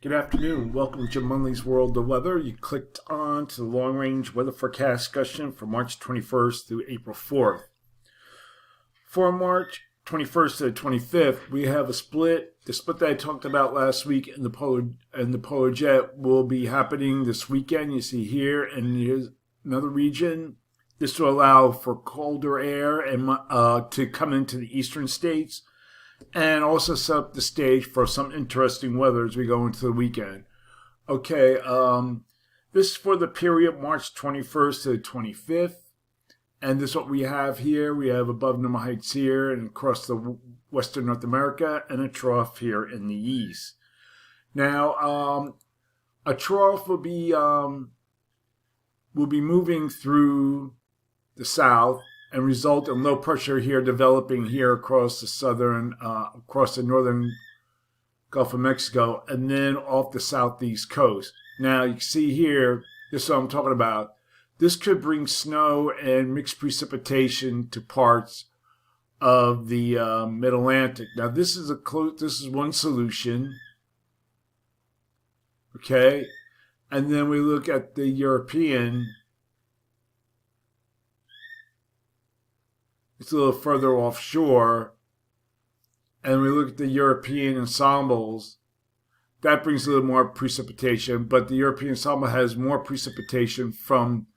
Good afternoon. Welcome to Jim Munley's World of Weather. You clicked on to the long-range weather forecast discussion for March 21st through April 4th. For March 21st to the 25th, we have a split. The split that I talked about last week in the polar jet will be happening this weekend. You see here, and here's another region. This will allow for colder air and to come into the eastern states, and also set up the stage for some interesting weather as we go into the weekend. Okay, this is for the period March 21st to the 25th. And this is what we have here. We have above normal heights here and across the western North America, and a trough here in the east. Now, a trough will be moving through the south and result in low pressure here developing here across the northern Gulf of Mexico, and then off the southeast coast. Now you can see here, this is what I'm talking about. This could bring snow and mixed precipitation to parts of the mid-Atlantic. Now this is one solution. Okay, and then we look at the European. It's a little further offshore, and we look at the European ensembles. That brings a little more precipitation, but the European ensemble has more precipitation from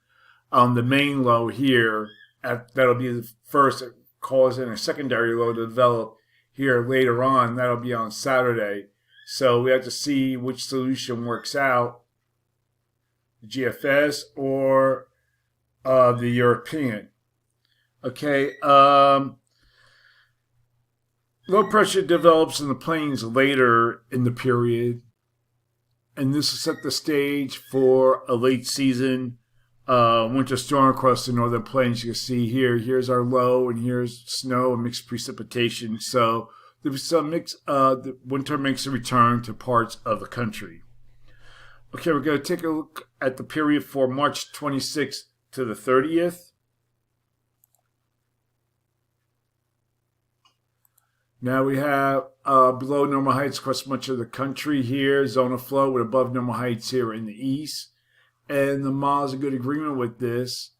the main low here. That'll be the first, causing a secondary low to develop here later on. That'll be on Saturday. So we have to see which solution works out, the GFS or the European. Okay, low pressure develops in the plains later in the period, and this will set the stage for a late season winter storm across the northern plains. You can see here, here's our low, and here's snow and mixed precipitation. So there'll be some the winter makes a return to parts of the country. Okay, we're going to take a look at the period for March 26th to the 30th. Now we have below normal heights across much of the country here, zone of flow with above normal heights here in the east. And the models are in good agreement with this.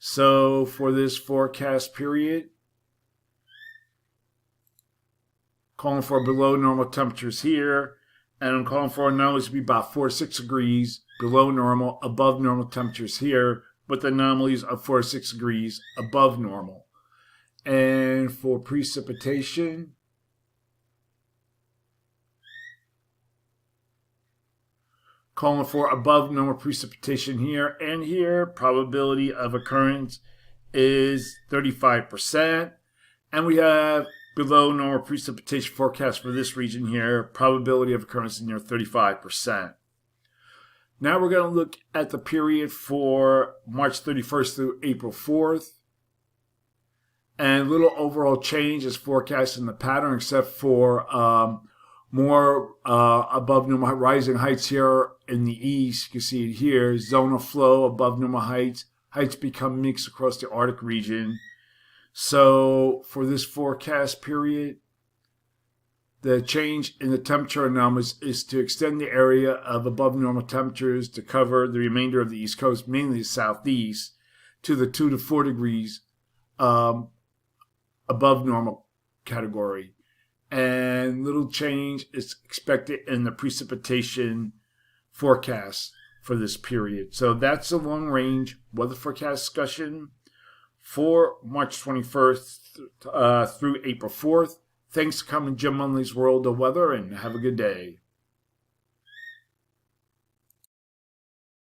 So for this forecast period, calling for below normal temperatures here, and I'm calling for anomalies to be about 4 to 6 degrees below normal, above normal temperatures here, with anomalies of 4 to 6 degrees above normal. And for precipitation, calling for above normal precipitation here and here. Probability of occurrence is 35%. And we have below normal precipitation forecast for this region here. Probability of occurrence is near 35%. Now we're going to look at the period for March 31st through April 4th. And little overall change is forecast in the pattern, except for more above normal rising heights here in the east. You can see it here, zone of flow above normal heights. Heights become mixed across the Arctic region. So for this forecast period, the change in the temperature anomalies is to extend the area of above normal temperatures to cover the remainder of the east coast, mainly the southeast, to the 2 to 4 degrees above normal category. And little change is expected in the precipitation forecast for this period. So that's the long range weather forecast discussion for March 21st through April 4th. Thanks for coming to Jim Munley's World of Weather, and have a good day.